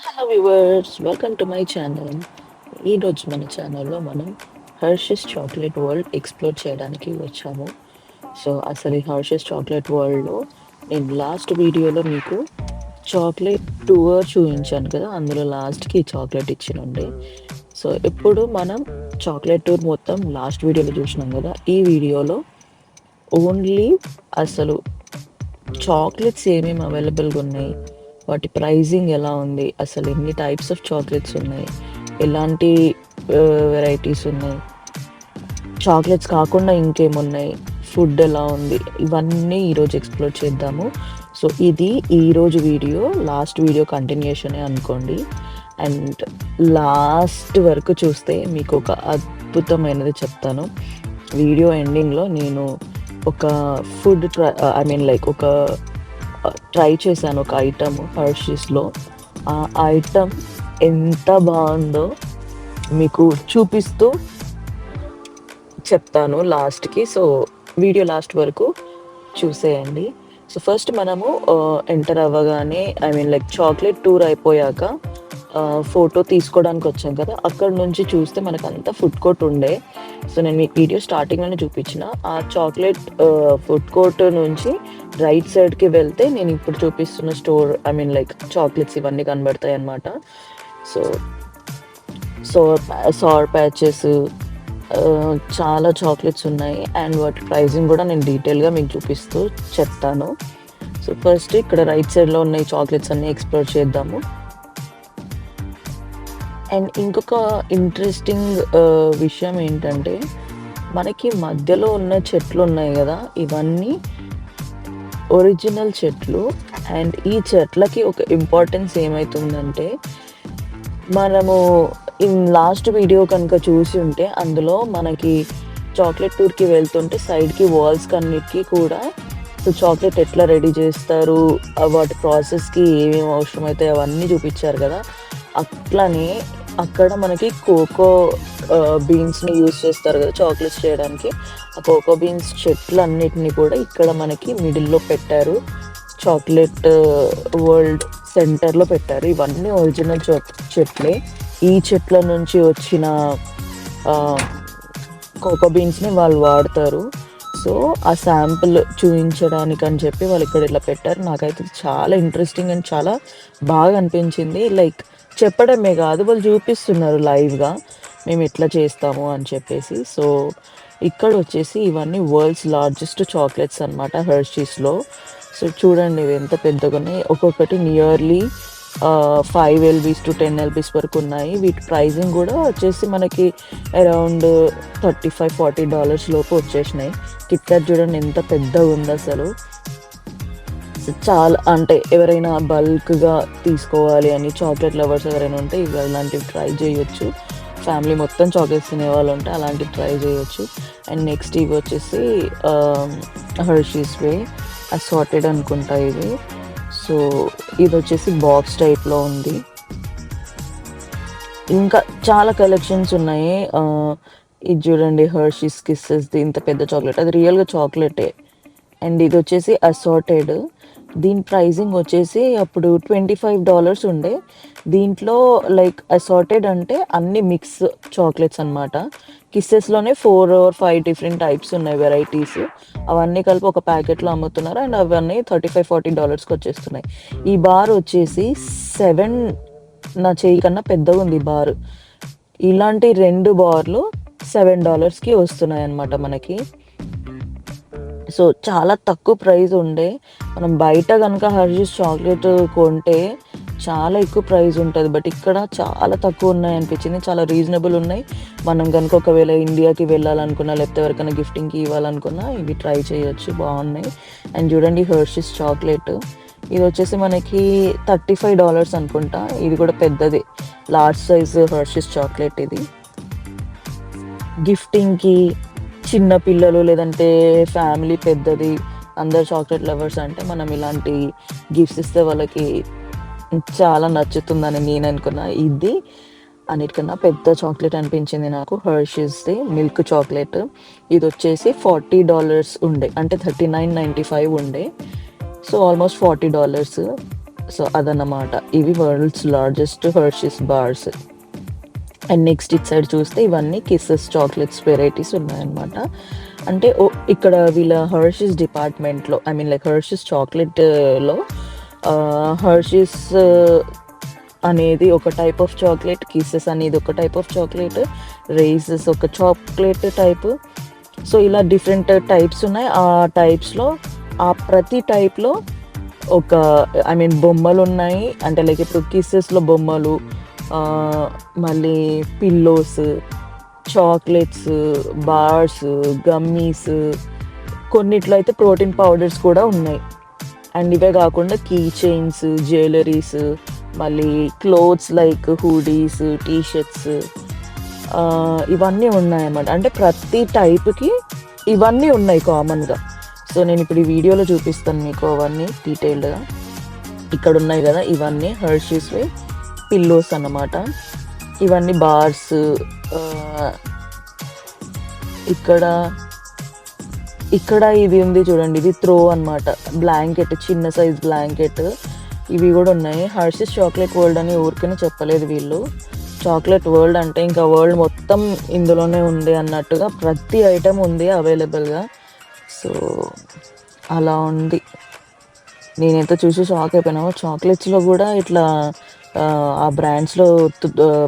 Hello viewers, welcome to my channel. ఈరోజు మన ఛానల్లో మనం హర్షెస్ చాక్లెట్ వరల్డ్ ఎక్స్ప్లోర్ చేయడానికి వచ్చాము. సో అసలు ఈ హర్షెస్ చాక్లెట్ వరల్డ్లో నేను లాస్ట్ వీడియోలో మీకు చాక్లెట్ టూర్ చూపించాను కదా, అందులో లాస్ట్కి చాక్లెట్ ఇచ్చినుండే. సో ఇప్పుడు మనం చాక్లెట్ టూర్ మొత్తం లాస్ట్ వీడియోలో చూసినాం కదా, ఈ వీడియోలో ఓన్లీ అసలు చాక్లెట్స్ ఏమేమి అవైలబుల్గా ఉన్నాయి, వాటి ప్రైజింగ్ ఎలా ఉంది, అసలు ఎన్ని టైప్స్ ఆఫ్ చాక్లెట్స్ ఉన్నాయి, ఎలాంటి వెరైటీస్ ఉన్నాయి, చాక్లెట్స్ కాకుండా ఇంకేమున్నాయి, ఫుడ్ ఎలా ఉంది, ఇవన్నీ ఈరోజు ఎక్స్ప్లోర్ చేద్దాము. సో ఇది ఈరోజు వీడియో లాస్ట్ వీడియో కంటిన్యూషనే అనుకోండి. అండ్ లాస్ట్ వరకు చూస్తే మీకు ఒక అద్భుతమైనది చెప్తాను. వీడియో ఎండింగ్లో నేను ఒక ఫుడ్ ఒక ట్రై చేశాను, ఒక ఐటమ్ హర్షీస్లో. ఆ ఐటమ్ ఎంత బాగుందో మీకు చూపిస్తూ చెప్తాను లాస్ట్కి. సో వీడియో లాస్ట్ వరకు చూసేయండి. సో ఫస్ట్ మనము ఎంటర్ అవ్వగానే చాక్లెట్ టూర్ అయిపోయాక ఫోటో తీసుకోవడానికి వచ్చాం కదా, అక్కడ నుంచి చూస్తే మనకు అంతా ఫుడ్ కోర్ట్ ఉండే. సో నేను మీకు వీడియో స్టార్టింగ్లోనే చూపించిన ఆ చాక్లెట్ ఫుడ్ కోర్ట్ నుంచి రైట్ సైడ్కి వెళ్తే నేను ఇప్పుడు చూపిస్తున్న స్టోర్ చాక్లెట్స్ ఇవన్నీ కనబడతాయి అన్నమాట. సో సోర్ ప్యాచెస్, చాలా చాక్లెట్స్ ఉన్నాయి. అండ్ వాటి ప్రైజింగ్ కూడా నేను డీటెయిల్గా మీకు చూపిస్తూ చెప్తాను. సో ఫస్ట్ ఇక్కడ రైట్ సైడ్లో ఉన్న ఈ చాక్లెట్స్ అన్నీ ఎక్స్ప్లోర్ చేద్దాము. అండ్ ఇంకొక ఇంట్రెస్టింగ్ విషయం ఏంటంటే, మనకి మధ్యలో ఉన్న చెట్లు ఉన్నాయి కదా, ఇవన్నీ ఒరిజినల్ చెట్లు. అండ్ ఈ చెట్లకి ఒక ఇంపార్టెన్స్ ఏమవుతుందంటే, మనము లాస్ట్ వీడియో కనుక చూసి ఉంటే అందులో మనకి చాక్లెట్ టూర్కి వెళ్తుంటే సైడ్కి వాల్స్ కన్నిటికి కూడా సో చాక్లెట్ ఎట్లా రెడీ చేస్తారు, వాటి ప్రాసెస్కి ఏమేమి అవసరం అవుతాయి అవన్నీ చూపించారు కదా. అట్లనే అక్కడ మనకి కోకో బీన్స్ని యూజ్ చేస్తారు కదా చాక్లెట్స్ చేయడానికి. ఆ కోకో బీన్స్ చెట్లన్నిటిని కూడా ఇక్కడ మనకి మిడిల్లో పెట్టారు, చాక్లెట్ వరల్డ్ సెంటర్లో పెట్టారు. ఇవన్నీ ఒరిజినల్ చెట్లే. ఈ చెట్ల నుంచి వచ్చిన కోకో బీన్స్ని వాళ్ళు వాడతారు. సో ఆ శాంపుల్ చూపించడానికి అని చెప్పి వాళ్ళు ఇక్కడ ఇట్లా పెట్టారు. నాకైతే చాలా ఇంట్రెస్టింగ్ అండ్ చాలా బాగా అనిపించింది. చెప్పడమే కాదు, వాళ్ళు చూపిస్తున్నారు లైవ్గా మేము ఎట్లా చేస్తాము అని చెప్పేసి. సో ఇక్కడ వచ్చేసి ఇవన్నీ వరల్డ్స్ లార్జెస్ట్ చాక్లెట్స్ అనమాట హెర్షీస్లో. సో చూడండి ఇవి ఎంత పెద్దగా ఉన్నాయి. ఒక్కొక్కటి నియర్లీ 5 LBs to 10 LBs వరకు ఉన్నాయి. వీటి ప్రైజింగ్ కూడా వచ్చేసి మనకి అరౌండ్ $35-40 లోపు వచ్చేసినాయి. కిట్ క్యాట్ చూడండి ఎంత పెద్దగా ఉంది అసలు. చాలా అంటే ఎవరైనా బల్క్గా తీసుకోవాలి అని చాక్లెట్ లవర్స్ ఎవరైనా ఉంటే ఇలాంటివి ట్రై చేయొచ్చు. ఫ్యామిలీ మొత్తం చాక్లెట్స్ తినే వాళ్ళు ఉంటే అలాంటివి ట్రై చేయొచ్చు. అండ్ నెక్స్ట్ ఇవి వచ్చేసి హర్షీస్ వే అసార్టెడ్ అనుకుంటా ఇవి. సో ఇది వచ్చేసి బాక్స్ టైప్లో ఉంది. ఇంకా చాలా కలెక్షన్స్ ఉన్నాయి. ఇది చూడండి హర్షీస్ కిస్సెస్ది ఇంత పెద్ద చాక్లెట్, అది రియల్గా చాక్లెటే. అండ్ ఇది వచ్చేసి అసార్టెడ్. దీని ప్రైజింగ్ వచ్చేసి అప్పుడు $25 ఉండే. దీంట్లో అసార్టెడ్ అంటే అన్ని మిక్స్ చాక్లెట్స్ అనమాట. కిస్సెస్లోనే 4 or 5 డిఫరెంట్ టైప్స్ ఉన్నాయి, వెరైటీస్. అవన్నీ కలిపి ఒక ప్యాకెట్లో అమ్ముతున్నారు. అండ్ అవన్నీ $35-40కి వచ్చేస్తున్నాయి. ఈ బార్ వచ్చేసి 7, నా చేయి కన్నా పెద్దగా ఉంది ఈ బార్. ఇలాంటి 2 బార్లు $7కి వస్తున్నాయి అన్నమాట మనకి. సో చాలా తక్కువ ప్రైస్ ఉండే. మనం బయట కనుక హర్షీస్ చాక్లెట్ కొంటే చాలా ఎక్కువ ప్రైస్ ఉంటుంది, బట్ ఇక్కడ చాలా తక్కువ ఉన్నాయి అనిపించింది. చాలా రీజనబుల్ ఉన్నాయి. మనం కనుక ఒకవేళ ఇండియాకి వెళ్ళాలనుకున్నా, లేకపోతే ఎవరికైనా గిఫ్టింగ్కి ఇవ్వాలనుకున్నా ఇవి ట్రై చేయొచ్చు, బాగున్నాయి. అండ్ చూడండి హర్షీస్ చాక్లెట్, ఇది వచ్చేసి మనకి $35 అనుకుంటా. ఇది కూడా పెద్దది, లార్జ్ సైజ్ హర్షీస్ చాక్లెట్. ఇది గిఫ్టింగ్కి చిన్న పిల్లలు లేదంటే ఫ్యామిలీ పెద్దది, అందరు చాక్లెట్ లవర్స్ అంటే మనం ఇలాంటి గిఫ్ట్స్ ఇస్తే వాళ్ళకి చాలా నచ్చుతుందని నేను అనుకున్నా. ఇది అన్నిటికన్నా పెద్ద చాక్లెట్ అనిపించింది నాకు, హర్షీస్ది మిల్క్ చాక్లెట్. ఇది వచ్చేసి $40 ఉండే, అంటే $39.95 ఉండే. So almost $40. సో అదన్నమాట. ఇవి world's largest Hershey's bars. And next ఇటు సైడ్ చూస్తే ఇవన్నీ కిస్సెస్ చాక్లెట్స్ వెరైటీస్ ఉన్నాయన్నమాట. అంటే ఇక్కడ వీళ్ళ హెర్షీస్ డిపార్ట్మెంట్లో, ఐ మీన్ లైక్ హెర్షీస్ చాక్లెట్లో హెర్షీస్ అనేది ఒక టైప్ ఆఫ్ చాక్లెట్, కిస్సెస్ అనేది ఒక టైప్ ఆఫ్ చాక్లెట్, రేసెస్ ఒక చాక్లెట్ టైప్. సో ఇలా డిఫరెంట్ టైప్స్ ఉన్నాయి. ఆ టైప్స్లో ఆ ప్రతి టైప్లో ఒక ఐ మీన్ బొమ్మలు ఉన్నాయి. అంటే లైక్ ఇప్పుడు కిస్సెస్లో బొమ్మలు, మళ్ళీ పిల్లోస్, చాక్లెట్స్, బార్స్, గమ్మీస్, కొన్నిట్లో అయితే ప్రోటీన్ పౌడర్స్ కూడా ఉన్నాయి. అండ్ ఇవే కాకుండా కీ చైన్స్, జ్యువెలరీస్, మళ్ళీ క్లోత్స్ లైక్ హూడీస్, టీషర్ట్స్, ఇవన్నీ ఉన్నాయన్నమాట. అంటే ప్రతి టైప్కి ఇవన్నీ ఉన్నాయి కామన్గా. సో నేను ఇప్పుడు ఈ వీడియోలో చూపిస్తాను మీకు అవన్నీ డీటెయిల్డ్గా. ఇక్కడ ఉన్నాయి కదా, ఇవన్నీ హెర్షీస్వి పిల్లోస్ అన్నమాట. ఇవన్నీ బార్స్. ఇక్కడ ఇది ఉంది చూడండి, ఇది త్రో అనమాట, బ్లాంకెట్, చిన్న సైజ్ బ్లాంకెట్. ఇవి కూడా ఉన్నాయి. హర్షీస్ చాక్లెట్ వరల్డ్ అని ఊరికనే చెప్పలేదు వీళ్ళు. చాక్లెట్ వరల్డ్ అంటే ఇంకా వరల్డ్ మొత్తం ఇందులోనే ఉంది అన్నట్టుగా ప్రతి ఐటెం ఉంది అవైలబుల్గా. సో అలా ఉంది. నేనైతే చూసి షాక్ అయిపోయినా. చాక్లెట్స్లో కూడా ఇట్లా ఆ బ్రాండ్స్లో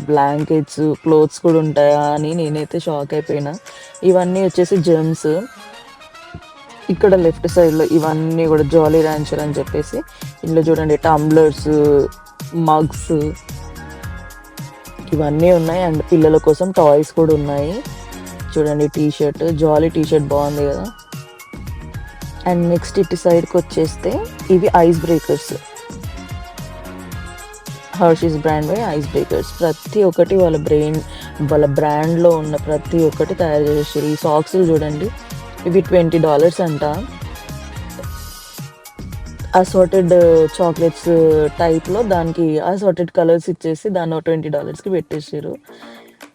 బ్లాంకెట్స్, క్లోత్స్ కూడా ఉంటాయా అని నేనైతే షాక్ అయిపోయినా. ఇవన్నీ వచ్చేసి జెమ్స్. ఇక్కడ లెఫ్ట్ సైడ్లో ఇవన్నీ కూడా జాలీ ర్యాంచర్ అని చెప్పేసి, ఇందులో చూడండి టంబ్లర్స్, మగ్స్, ఇవన్నీ ఉన్నాయి. అండ్ పిల్లల కోసం టాయ్స్ కూడా ఉన్నాయి. చూడండి టీషర్ట్, జాలీ టీషర్ట్ బాగుంది కదా. అండ్ నెక్స్ట్ ఇటు సైడ్కి వచ్చేస్తే ఇవి ice breakers, Hershey's brand by ice breakers. ప్రతి ఒక్కటి వాళ్ళ బ్రాండ్లో ఉన్న ప్రతి ఒక్కటి తయారు చేసేసారు. ఈ సాక్స్లు చూడండి, ఇవి $20 అంట. అసార్టెడ్ చాక్లెట్స్ టైప్లో దానికి అసార్టెడ్ కలర్స్ ఇచ్చేసి దాన్ని $20కి పెట్టేసారు.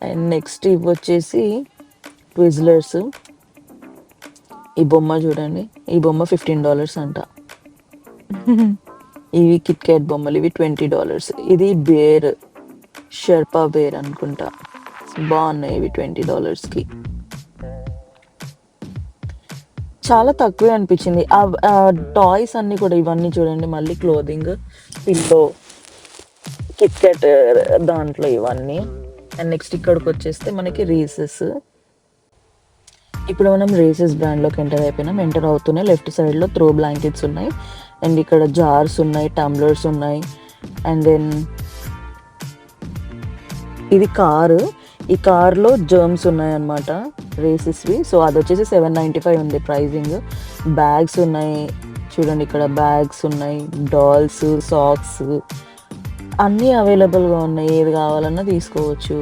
అండ్ నెక్స్ట్ ఇవి వచ్చేసి ట్విజ్లర్స్. ఈ బొమ్మ చూడండి, ఈ బొమ్మ $15 అంట. ఇవి కిట్ క్యాట్ బొమ్మలు, ఇవి $20. ఇది బేర్, షెర్పా బేర్ అనుకుంటా. బాగున్నాయి ఇవి $20కి. చాలా తక్కువే అనిపించింది. ఆ టాయ్స్ అన్నీ కూడా ఇవన్నీ చూడండి, మళ్ళీ క్లోదింగ్, పిల్లో, కిట్ క్యాట్ దాంట్లో ఇవన్నీ. అండ్ నెక్స్ట్ ఇక్కడికి వచ్చేస్తే మనకి రేసెస్. ఇప్పుడు మనం రేసెస్ బ్రాండ్లోకి ఎంటర్ అయిపోయినాం. ఎంటర్ అవుతూనే లెఫ్ట్ సైడ్లో త్రో బ్లాంకెట్స్ ఉన్నాయి. అండ్ ఇక్కడ జార్స్ ఉన్నాయి, టంబ్లర్స్ ఉన్నాయి. అండ్ దెన్ ఇది కారు. ఈ కార్లో జర్మ్స్ ఉన్నాయన్నమాట రేసెస్వి. సో అది వచ్చేసి $7.95 ఉంది ప్రైజింగ్. బ్యాగ్స్ ఉన్నాయి చూడండి, ఇక్కడ బ్యాగ్స్ ఉన్నాయి, డాల్స్, సాక్స్ అన్నీ అవైలబుల్గా ఉన్నాయి. ఏది కావాలన్నా తీసుకోవచ్చు.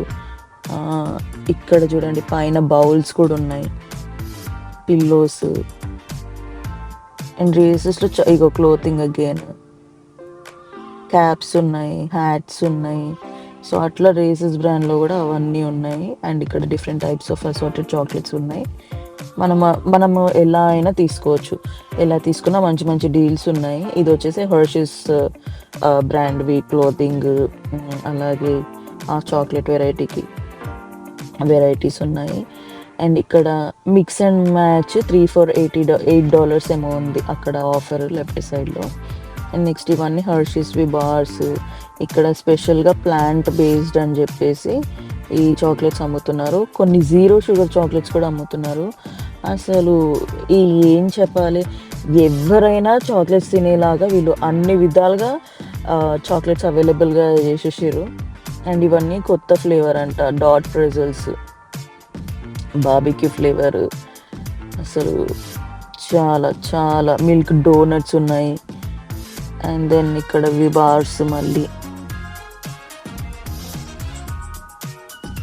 ఇక్కడ చూడండి పైన బౌల్స్ కూడా ఉన్నాయి, పిల్లోస్. అండ్ రేసెస్లో ఇగో క్లోతింగ్ అగైన్, క్యాప్స్ ఉన్నాయి, హ్యాట్స్ ఉన్నాయి. సో అట్లా రేసెస్ బ్రాండ్లో కూడా అవన్నీ ఉన్నాయి. అండ్ ఇక్కడ different types of assorted chocolates ఉన్నాయి. మనము ఎలా అయినా తీసుకోవచ్చు, ఎలా తీసుకున్నా మంచి మంచి డీల్స్ ఉన్నాయి. ఇది వచ్చేసి హెర్షీస్ బ్రాండ్వి క్లోతింగ్, అలాగే ఆ చాక్లెట్ వెరైటీస్ ఉన్నాయి. అండ్ ఇక్కడ మిక్స్ అండ్ మ్యాచ్ 3 for $8 ఏమో ఉంది అక్కడ ఆఫర్ లెఫ్ట్ సైడ్లో. అండ్ నెక్స్ట్ ఇవన్నీ హెర్షీస్వి బార్స్. ఇక్కడ స్పెషల్గా ప్లాంట్ బేస్డ్ అని చెప్పేసి ఈ చాక్లెట్స్ అమ్ముతున్నారు. కొన్ని 0 sugar చాక్లెట్స్ కూడా అమ్ముతున్నారు. అసలు ఏం చెప్పాలి, ఎవరైనా చాక్లెట్స్ తినేలాగా వీళ్ళు అన్ని విధాలుగా చాక్లెట్స్ అవైలబుల్గా చేసేసారు. అండ్ ఇవన్నీ కొత్త ఫ్లేవర్ అంట, డాట్ ప్రెజల్స్, బార్బిక్యూ ఫ్లేవర్. అసలు చాలా చాలా మిల్క్ డోనట్స్ ఉన్నాయి. అండ్ దెన్ ఇక్కడ బార్స్ మళ్ళీ.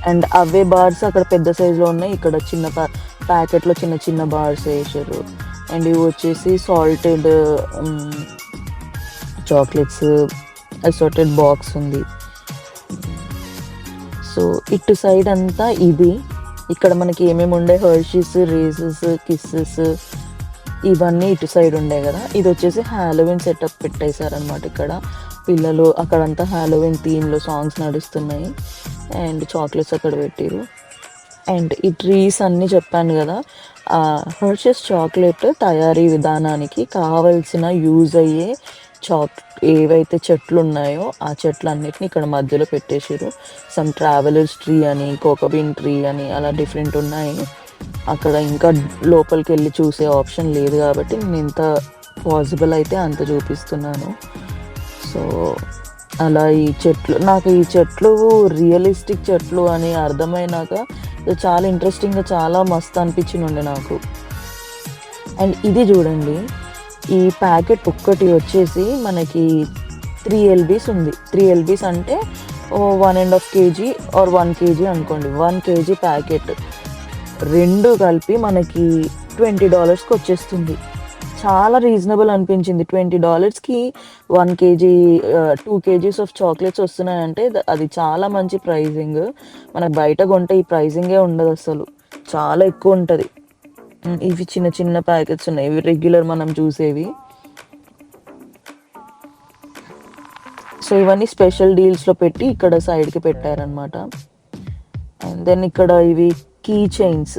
అండ్ అవే బార్స్ అక్కడ పెద్ద సైజులో ఉన్నాయి, ఇక్కడ చిన్న ప్యాకెట్లో చిన్న చిన్న బార్స్ వేసారు. అండ్ ఇవి వచ్చేసి సాల్టెడ్ చాక్లెట్స్, అసార్టెడ్ బాక్స్ ఉంది. సో ఇటు సైడ్ అంతా ఇది. ఇక్కడ మనకి ఏమేమి ఉండే, హెర్షీస్, రేసెస్, కిస్సెస్, ఇవన్నీ ఇటు సైడ్ ఉండే కదా. ఇది వచ్చేసి హ్యాలోవిన్ సెటప్ పెట్టేశారనమాట. ఇక్కడ పిల్లలు అక్కడంతా హాలోవిన్ థీమ్‌లో సాంగ్స్ నడుస్తున్నాయి. అండ్ చాక్లెట్స్ అక్కడ పెట్టిర్రు. అండ్ ఈ ట్రీస్ అన్నీ చెప్పాను గదా! హెర్షీస్ చాక్లెట్ తయారీ విధానానికి కావాల్సిన యూజ్ అయ్యే చాక్ ఏవైతే చెట్లున్నాయో, ఆ చెట్లన్నిటిని ఇక్కడ మధ్యలో పెట్టేసిర్రు. సమ్ ట్రావెలర్స్ ట్రీ అని, కోకోబీన్ ట్రీ అని అలా డిఫరెంట్ ఉన్నాయి. అక్కడ ఇంకా లోపలికెళ్ళి చూసే ఆప్షన్ లేదు గాబట్టి, నేనెంత పాసిబుల్ అయితే అంత చూపిస్తున్నాను. సో, అలా ఈ చెట్లు నాకు ఈ చెట్లు రియలిస్టిక్ చెట్లు అని అర్థమైనాక ఇది చాలా ఇంట్రెస్టింగ్‌గా చాలా మస్త్ అనిపించినుండే నాకు. అండ్ ఇది చూడండి. ఈ ప్యాకెట్ ఒక్కటి వచ్చేసి మనకి 3 ఎల్‌బీస్ ఉంది. 3 ఎల్‌బీస్ అంటే 1 ½ కేజీ ఆర్ 1 కేజీ అనుకోండి. 1 కేజీ ప్యాకెట్ 2 కలిపి మనకి $20కి వచ్చేస్తుంది. చాలా రీజనబుల్ అనిపించింది. $20కి 1 కేజీ 2 కేజీస్ ఆఫ్ చాక్లెట్స్ వస్తున్నాయంటే అది చాలా మంచి ప్రైజింగ్. మనకు బయట కొంటే ఈ ప్రైజింగే ఉండదసలు. చాలా ఎక్కువుంటది. ఇవి చిన్న చిన్న ప్యాకెట్స్ ఉన్నాయి. ఇవి రెగ్యులర్ మనం చూసేవి. సో, ఇవన్నీ స్పెషల్ డీల్స్‌లో పెట్టి ఇక్కడ సైడ్‌కి పెట్టారనమాట. అండ్ దెన్ ఇక్కడ ఇవి కీ చైన్స్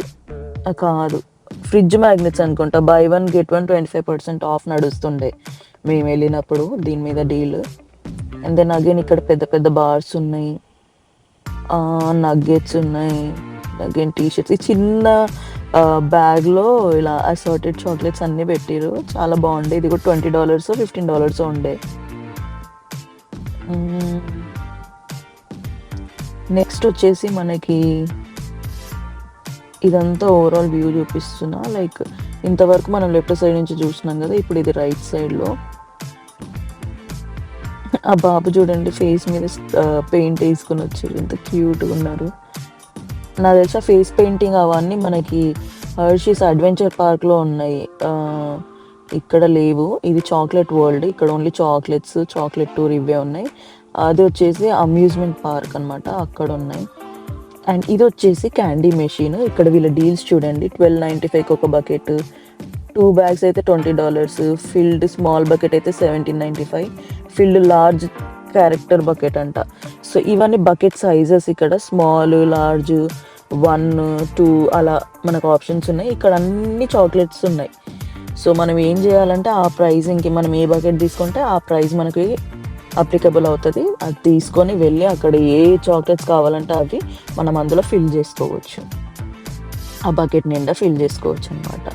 కాదు. ఫ్రిడ్జ్ మ్యాగ్నెట్స్ అనుకుంటా. బై 1 గెట్ 1 25% ఆఫ్ నడుస్తుండే మేమెళ్ళినప్పుడు దీని మీద డీల్. అండ్ దెన్ అగైన్ ఇక్కడ పెద్ద పెద్ద బార్స్ ఉన్నాయి. నగ్గెట్స్ ఉన్నాయి. Again tea shirts. ఈ చిన్న బ్యాగ్‌లో ఇలా అసార్టెడ్ చాక్లెట్స్ అన్నీ పెట్టిర్రు. చాలా బాగుండే. ఇది కూడా $20 $15 ఉండే. నెక్స్ట్ వచ్చేసి మనకి ఇదంతా ఓవరాల్ వ్యూ చూపిస్తున్నా. లైక్ ఇంతవరకు మనం లెఫ్ట్ సైడ్ నుంచి చూస్తున్నాం కదా, ఇప్పుడు ఇది రైట్ సైడ్‌లో. ఆ బాబు చూడండి ఫేస్ మీద పెయింట్ వేసుకొని వచ్చారు. ఎంత క్యూట్‌గా ఉన్నారు. నాకు తెలిసి ఆ ఫేస్ పెయింటింగ్ అవన్నీ మనకి హర్షీస్ అడ్వెంచర్ పార్క్‌లో ఉన్నాయి. ఇక్కడ లేవు. ఇది చాక్లెట్ వరల్డ్. ఇక్కడ ఓన్లీ చాక్లెట్స్, చాక్లెట్ టూర్ ఇవే ఉన్నాయి. అది వచ్చేసి అమ్యూజ్మెంట్ పార్క్ అనమాట. అక్కడ ఉన్నాయి. అండ్ ఇది వచ్చేసి క్యాండీ మెషిన్. ఇక్కడ వీళ్ళ డీల్స్ చూడండి. 12.95కి ఒక బకెట్. 2 బ్యాగ్స్ అయితే $20. ఫిల్డ్ స్మాల్ బకెట్ అయితే 17.95. ఫిల్డ్ లార్జ్ క్యారెక్టర్ బకెట్ అంట. సో, ఇవన్నీ బకెట్ సైజెస్ ఇక్కడ స్మాల్, లార్జ్, 1, 2 అలా మనకు ఆప్షన్స్ ఉన్నాయి. ఇక్కడ అన్ని చాక్లెట్స్ ఉన్నాయి. సో, మనం ఏం చేయాలంటే ఆ ప్రైజింగ్‌కి మనం ఏ బకెట్ తీసుకుంటే ఆ ప్రైస్ మనకి అప్లికబుల్ అవుతది. అది తీసుకొని వెళ్ళి అక్కడ ఏ చాక్లెట్స్ కావాలంటే అవి మనం అందులో ఫిల్ చేసుకోవచ్చు. ఆ బకెట్ నిండా ఫిల్ చేసుకోవచ్చనమాట.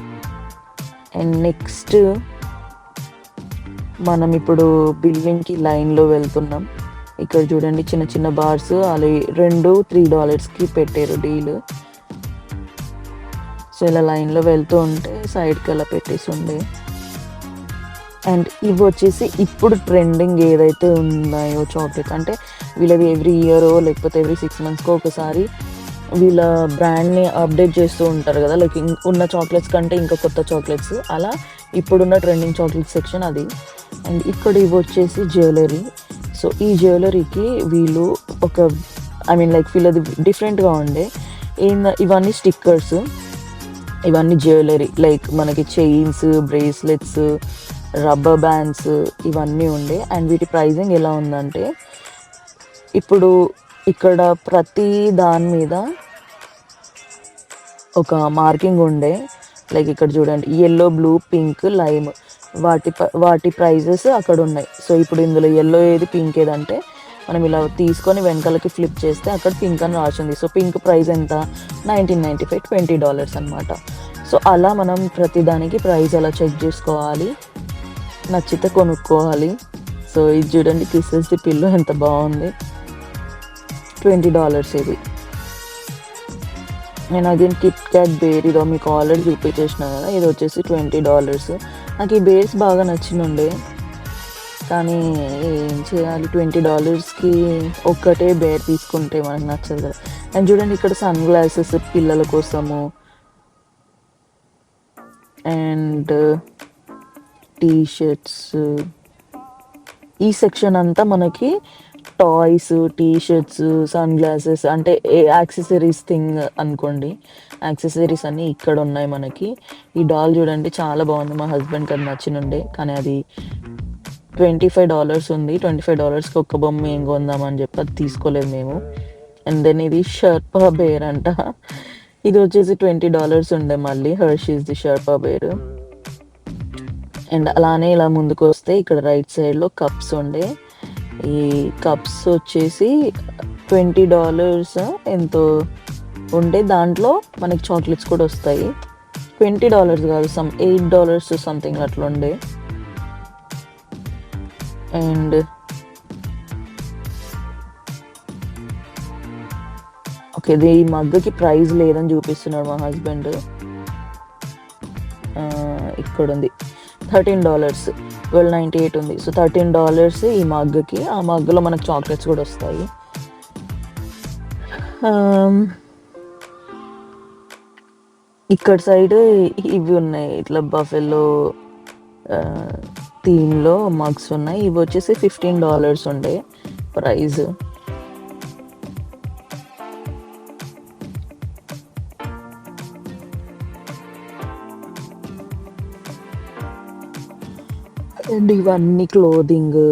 అండ్ నెక్స్ట్ మనం ఇప్పుడు బిల్లింగ్‌కి లైన్‌లో వెళ్తున్నాం. ఇక్కడ చూడండి చిన్న చిన్న బార్స్ అవి 2 $3కి పెట్టారు డీల్. సో, ఇలా లైన్‌లో వెళ్తూ ఉంటే సైడ్‌కి అలా పెట్టేసి ఉండే. అండ్ ఇవి వచ్చేసి ఇప్పుడు ట్రెండింగ్ ఏదైతే ఉన్నాయో చాక్లెట్స్ అంటే వీళ్ళవి ఎవ్రీ ఇయరో లేకపోతే ఎవ్రీ 6 మంత్స్‌కో ఒకసారి వీళ్ళ బ్రాండ్‌ని అప్డేట్ చేస్తూ ఉంటారు కదా, లైక్ ఉన్న చాక్లెట్స్ కంటే ఇంకా కొత్త చాక్లెట్స్. అలా ఇప్పుడున్న ట్రెండింగ్ చాక్లెట్ సెక్షన్ అది. అండ్ ఇక్కడ ఇవి వచ్చేసి జ్యువెలరీ. సో, ఈ జ్యువెలరీకి వీళ్ళు ఒక లైక్ వీళ్ళది డిఫరెంట్‌గా ఉండే. ఇవన్నీ స్టిక్కర్స్, ఇవన్నీ జ్యువెలరీ లైక్ మనకి చైన్స్, బ్రేస్లెట్స్, రబ్బర్ బ్యాండ్స్ ఇవన్నీ ఉండే. అండ్ వీటి ప్రైజింగ్ ఎలా ఉందంటే, ఇప్పుడు ఇక్కడ ప్రతి దాని మీద ఒక మార్కింగ్ ఉండే. లైక్ ఇక్కడ చూడండి యెల్లో, బ్లూ, పింక్, లైమ్ వాటి ప్రైజెస్ అక్కడ ఉన్నాయి. సో, ఇప్పుడు ఇందులో యెల్లో ఏది, పింక్ ఏదంటే మనం ఇలా తీసుకొని వెనకాలకి ఫ్లిప్ చేస్తే అక్కడ పింక్ అని రాసింది. సో, పింక్ ప్రైస్ ఎంత? 19.95 $20 అనమాట. సో, అలా మనం ప్రతిదానికి ప్రైస్ అలా చెక్ చేసుకోవాలి. నచ్చితే కొనుక్కోవాలి. సో, ఇది చూడండి కిసెస్‌ది పిల్లో ఎంత బాగుంది. $20 ఇది. నేను అగైన్ కిట్ క్యాట్ బేర్ ఇదో మీకు ఆల్రెడీ చూపించేసిన కదా, ఇది వచ్చేసి $20. నాకు ఈ బేర్స్ బాగా నచ్చినుండే. కానీ ఏం చేయాలి, $20కి ఒక్కటే బేర్ తీసుకుంటే మనకు నచ్చదు కదా. అండ్ చూడండి ఇక్కడ సన్ గ్లాసెస్ పిల్లల కోసము అండ్ టీ షర్ట్స్. ఈ సెక్షన్ అంతా మనకి toys, T shirts, sunglasses అంటే యాక్సెసరీస్ థింగ్ అనుకోండి. యాక్సెసరీస్ అన్నీ ఇక్కడ ఉన్నాయి మనకి. ఈ డాల్ చూడండి చాలా బాగుంది. మా హస్బెండ్కి అది నచ్చినుండే కానీ అది $25 ఉంది. $25కి ఒక్క బొమ్మ ఏం కొందామని చెప్పి అది తీసుకోలేదు మేము. అండ్ దెన్ ఇది షర్పా బేర్ అంట. ఇది వచ్చేసి $20 ఉండే మళ్ళీ హెర్షీస్‌ది షర్పా బేర్. అండ్ అలానే ఇలా ముందుకొస్తే ఇక్కడ రైట్ సైడ్‌లో కప్స్ ఉండే. ఈ కప్స్ వచ్చేసి $20 ఎంతో ఉండే. దాంట్లో మనకి చాక్లెట్స్ కూడా వస్తాయి. $20 కాదు, సమ్ $8 సంథింగ్ అట్లా ఉండే. అండ్ ఓకే, ఇది ఈ మగ్గుకి ప్రైస్ లేదని చూపిస్తున్నాడు మా హస్బెండ్. ఇక్కడ ఉంది $13, $12.98 ఉంది. సో $13 ఈ మగ్గుకి. ఆ మగ్గులో మనకు చాక్లెట్స్ కూడా వస్తాయి. ఇక్కడ సైడ్ ఇవి ఉన్నాయి, ఇట్లా బఫెలో థీమ్లో మగ్స్ ఉన్నాయి. ఇవి వచ్చేసి $15 ఉండే ప్రైజ్. అండ్ ఇవన్నీ క్లోదింగ్.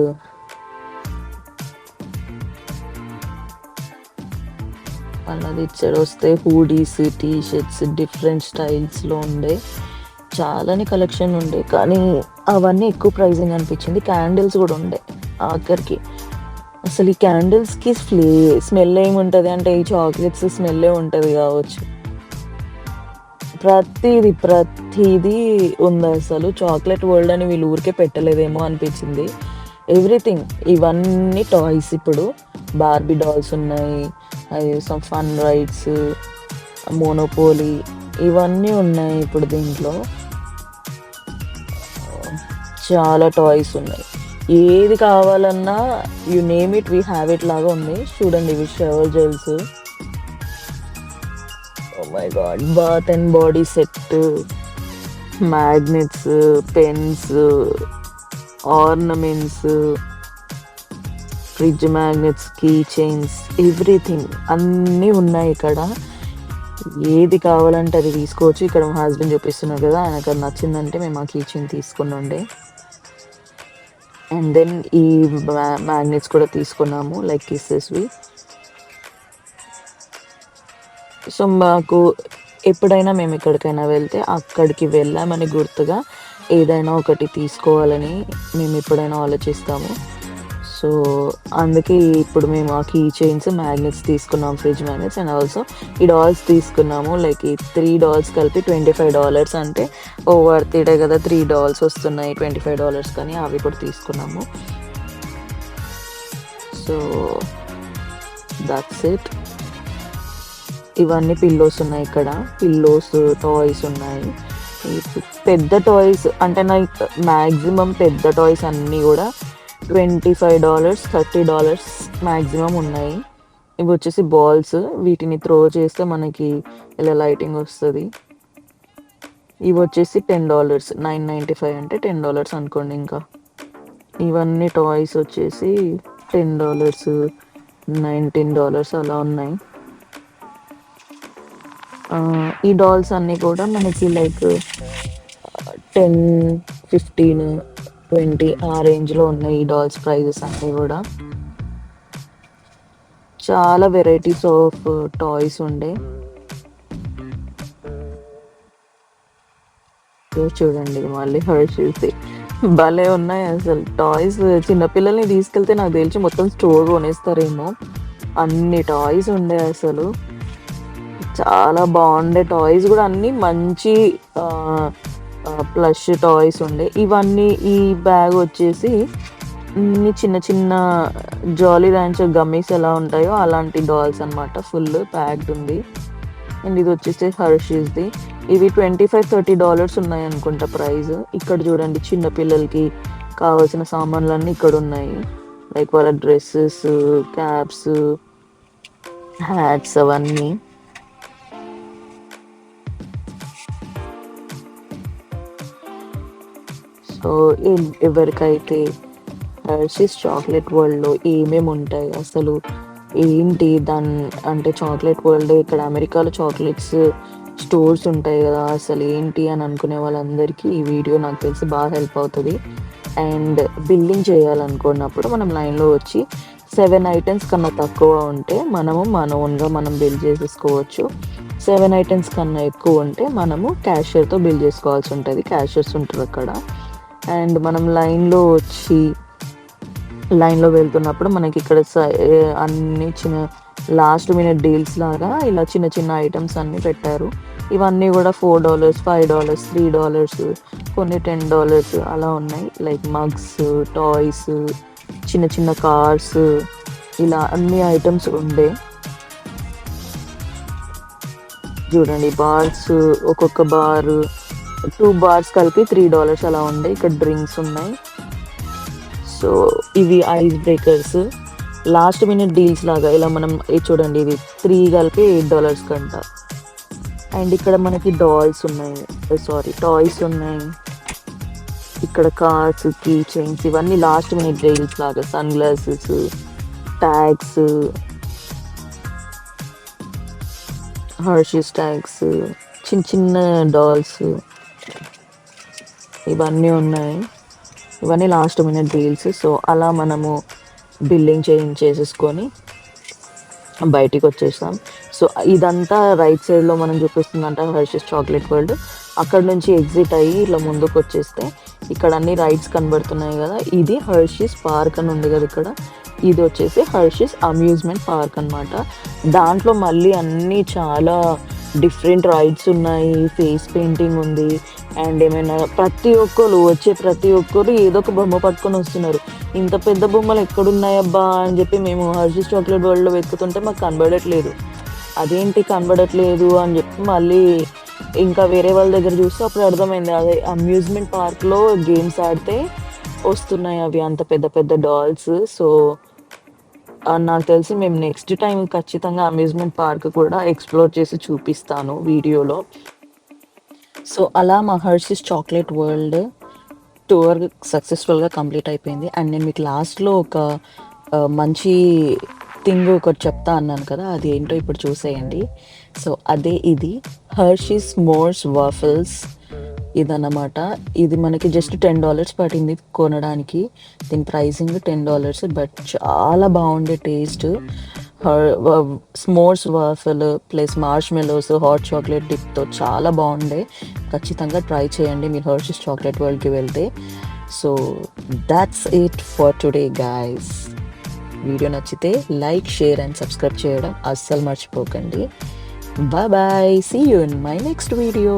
అన్నది ఇచ్చాడు. వస్తే హూడీస్, టీ షర్ట్స్ డిఫరెంట్ స్టైల్స్లో ఉండే. చాలానే కలెక్షన్ ఉండే, కానీ అవన్నీ ఎక్కువ ప్రైజింగ్ అనిపించింది. క్యాండిల్స్ కూడా ఉండే ఆఖరికి. అసలు ఈ క్యాండిల్స్కి స్మెల్ ఏముంటుంది అంటే ఈ చాక్లెట్స్ స్మెల్లే ఉంటుంది కావచ్చు. ప్రతిదీ ఉంది అసలు. చాక్లెట్ వరల్డ్ అని వీళ్ళు ఊరికే పెట్టలేదేమో అనిపించింది. ఎవ్రీథింగ్. ఇవన్నీ టాయ్స్. ఇప్పుడు బార్బీ డాల్స్ ఉన్నాయి, అది సమ్ ఫన్ రైడ్స్, మోనోపోలీ, ఇవన్నీ ఉన్నాయి ఇప్పుడు దీంట్లో. చాలా టాయ్స్ ఉన్నాయి. ఏది కావాలన్నా you name it we have it లాగా ఉంది. చూడండి ఇవి shower gels. Oh my God, bath and body set, magnets, pens, ornaments, fridge magnets, keychains, everything అన్నీ ఉన్నాయి ఇక్కడ. ఏది కావాలంటే అది తీసుకోవచ్చు. ఇక్కడ మా హస్బెండ్ చూపిస్తున్నారు కదా, ఆయనకు అది నచ్చిందంటే మేము ఆ కీ చైన్ తీసుకున్నాండే. అండ్ దెన్ ఈ మ్యాగ్నెట్స్ కూడా తీసుకున్నాము, లైక్ కిస్సెస్వి. సో మాకు ఎప్పుడైనా మేము ఎక్కడికైనా వెళ్తే అక్కడికి వెళ్ళామని గుర్తుగా ఏదైనా ఒకటి తీసుకోవాలని మేము ఎప్పుడైనా ఆలోచిస్తాము. సో అందుకే ఇప్పుడు మేము ఆ కీ చైన్స్, మ్యాగ్నెట్స్ తీసుకున్నాం, ఫ్రిడ్జ్ మ్యాగ్నెట్స్. అండ్ ఆల్సో ఈ డాల్స్ తీసుకున్నాము. లైక్ ఈ 3 డాల్స్ కలిపి $25 అంటే వర్త్ ఇటే కదా, 3 డాల్స్ వస్తున్నాయి $25 కానీ. అవి కూడా తీసుకున్నాము. So that's it. ఇవన్నీ పిల్లోస్ ఉన్నాయి ఇక్కడ. పిల్లోస్, టాయ్స్ ఉన్నాయి. పెద్ద టాయ్స్ అంటే నాకు మ్యాక్సిమం పెద్ద టాయ్స్ అన్నీ కూడా $25, $30 మ్యాక్సిమం ఉన్నాయి. ఇవి వచ్చేసి బాల్స్. వీటిని త్రో చేస్తే మనకి ఇలా లైటింగ్ వస్తుంది. ఇవి వచ్చేసి $10, $9.95 అంటే $10 అనుకోండి. ఇంకా ఇవన్నీ టాయ్స్ వచ్చేసి $10, $19 అలా ఉన్నాయి. ఈ డాల్స్ అన్నీ కూడా మనకి లైక్ 10, 15, 20 ఆ రేంజ్లో ఉన్నాయి ఈ డాల్స్ ప్రైజెస్ అన్నీ కూడా. చాలా వెరైటీస్ ఆఫ్ టాయ్స్ ఉండే. చూడండి మళ్ళీ హర్షీస్ భలే ఉన్నాయి అసలు టాయ్స్. చిన్నపిల్లల్ని తీసుకెళ్తే నాకు తెలిసి మొత్తం స్టోర్ కొనేస్తారేమో, అన్ని టాయ్స్ ఉండే అసలు. చాలా బాగుండే టాయ్స్ కూడా, అన్నీ మంచి ప్లష్ టాయ్స్ ఉండే. ఇవన్నీ ఈ బ్యాగ్ వచ్చేసి చిన్న చిన్న జాలీ ర్యాంచర్ గమ్మీస్ ఎలా ఉంటాయో అలాంటి డాల్స్ అనమాట. ఫుల్ ప్యాక్డ్ ఉంది. అండ్ ఇది వచ్చేసి హర్షీస్ది. ఇవి $25-30 ఉన్నాయి అనుకుంటా ప్రైస్. ఇక్కడ చూడండి చిన్నపిల్లలకి కావాల్సిన సామాన్లన్నీ ఇక్కడ ఉన్నాయి. లైక్ వాళ్ళ డ్రెస్సెస్, క్యాప్స్, హ్యాట్స్ అవన్నీ. సో ఎవరికైతే హర్షీస్ చాక్లెట్ వరల్డ్లో ఏమేమి ఉంటాయి, అసలు ఏంటి దాని అంటే చాక్లెట్ వరల్డ్, ఇక్కడ అమెరికాలో చాక్లెట్స్ స్టోర్స్ ఉంటాయి కదా, అసలు ఏంటి అని అనుకునే వాళ్ళందరికీ ఈ వీడియో నాకు తెలిసి బాగా హెల్ప్ అవుతుంది. అండ్ బిల్లింగ్ చేయాలనుకున్నప్పుడు మనం లైన్లో వచ్చి 7 ఐటెమ్స్ కన్నా తక్కువ ఉంటే మనము మన ఓన్గా మనం బిల్ చేసేసుకోవచ్చు. 7 ఐటెమ్స్ కన్నా ఎక్కువ ఉంటే మనము క్యాషియర్తో బిల్ చేసుకోవాల్సి ఉంటుంది. క్యాషియర్స్ ఉంటారు అక్కడ. అండ్ మనం లైన్లో వెళ్తున్నప్పుడు మనకి ఇక్కడ అన్ని చిన్న లాస్ట్ మినిట్ డీల్స్ లాగా ఇలా చిన్న చిన్న ఐటమ్స్ అన్నీ పెట్టారు. ఇవన్నీ కూడా $4, $5, $3, కొన్ని $10 అలా ఉన్నాయి. లైక్ మగ్స్, టాయ్స్, చిన్న చిన్న కార్స్, ఇలా అన్ని ఐటమ్స్ ఉండే. చూడండి బార్స్, ఒక్కొక్క బార్ 2 బార్స్ కలిపి $3 అలా ఉండే. ఇక్కడ డ్రింక్స్ ఉన్నాయి. సో ఇవి ice breakers, last minute deals లాగా ఇలా మనం చూడండి, ఇవి 3 కలిపి $8 కంట. అండ్ ఇక్కడ మనకి డాల్స్ ఉన్నాయి, టాయ్స్ ఉన్నాయి. ఇక్కడ కార్స్, కీ చైన్స్, ఇవన్నీ లాస్ట్ మినిట్ డీల్స్ లాగా. Sunglasses, tags, Hershey's tags, చిన్న చిన్న డాల్స్, ఇవన్నీ ఉన్నాయి. ఇవన్నీ లాస్ట్ మినిట్ డీల్స్. సో అలా మనము బిల్లింగ్ చేసేసుకొని బయటికి వచ్చేసాం. సో ఇదంతా రైట్ సైడ్లో మనం చూపిస్తుందంట హర్షీస్ చాక్లెట్ వరల్డ్. అక్కడ నుంచి ఎగ్జిట్ అయ్యి ఇలా ముందుకు వచ్చేస్తే ఇక్కడ అన్ని రైడ్స్ కనబడుతున్నాయి కదా. ఇది హర్షీస్ పార్క్ అని ఉంది కదా ఇక్కడ. ఇది వచ్చేసి హర్షీస్ అమ్యూజ్మెంట్ పార్క్ అనమాట. దాంట్లో మళ్ళీ అన్నీ చాలా డిఫరెంట్ రైడ్స్ ఉన్నాయి. ఫేస్ పెయింటింగ్ ఉంది. అండ్ ఏమైనా ప్రతి ఒక్కరు ఏదో ఒక బొమ్మ పట్టుకొని వస్తున్నారు. ఇంత పెద్ద బొమ్మలు ఎక్కడున్నాయబ్బా అని చెప్పి మేము హర్షీస్ చాక్లెట్ వరల్డ్లో వెతుకుతుంటే మాకు కనబడట్లేదు. అదేంటి కనబడట్లేదు అని చెప్పి మళ్ళీ ఇంకా వేరే వాళ్ళ దగ్గర చూస్తే అప్పుడు అర్థమైంది, అదే అమ్యూజ్మెంట్ పార్క్లో గేమ్స్ ఆడితే వస్తున్నాయి అవి అంత పెద్ద పెద్ద డాల్స్. సో నాకు తెలిసి మేము నెక్స్ట్ టైం ఖచ్చితంగా అమ్యూజ్మెంట్ పార్క్ కూడా ఎక్స్ప్లోర్ చేసి చూపిస్తాను వీడియోలో. సో అలా మా హర్షీస్ చాక్లెట్ వరల్డ్ టూర్ సక్సెస్ఫుల్గా కంప్లీట్ అయిపోయింది. అండ్ నేను మీకు లాస్ట్లో ఒక మంచి థింగ్ ఒకటి చెప్తా అన్నాను కదా, అది ఏంటో ఇప్పుడు చూసేయండి. సో అదే ఇది హర్షీస్ మోర్స్ వాఫల్స్ ఇదన్నమాట. ఇది మనకి జస్ట్ $10 పడింది కొనడానికి. దీని ప్రైసింగ్ $10, బట్ చాలా బాగుండే taste. S'mores waffle plus marshmallows hot chocolate డిప్తో చాలా బాగుండే. ఖచ్చితంగా ట్రై చేయండి మీరు హర్షీస్ చాక్లెట్ వరల్డ్కి వెళ్తే. So that's it for today guys. Video నచ్చితే లైక్, షేర్ అండ్ సబ్స్క్రైబ్ చేయడం అస్సలు మర్చిపోకండి. Bye bye, see you in my next video.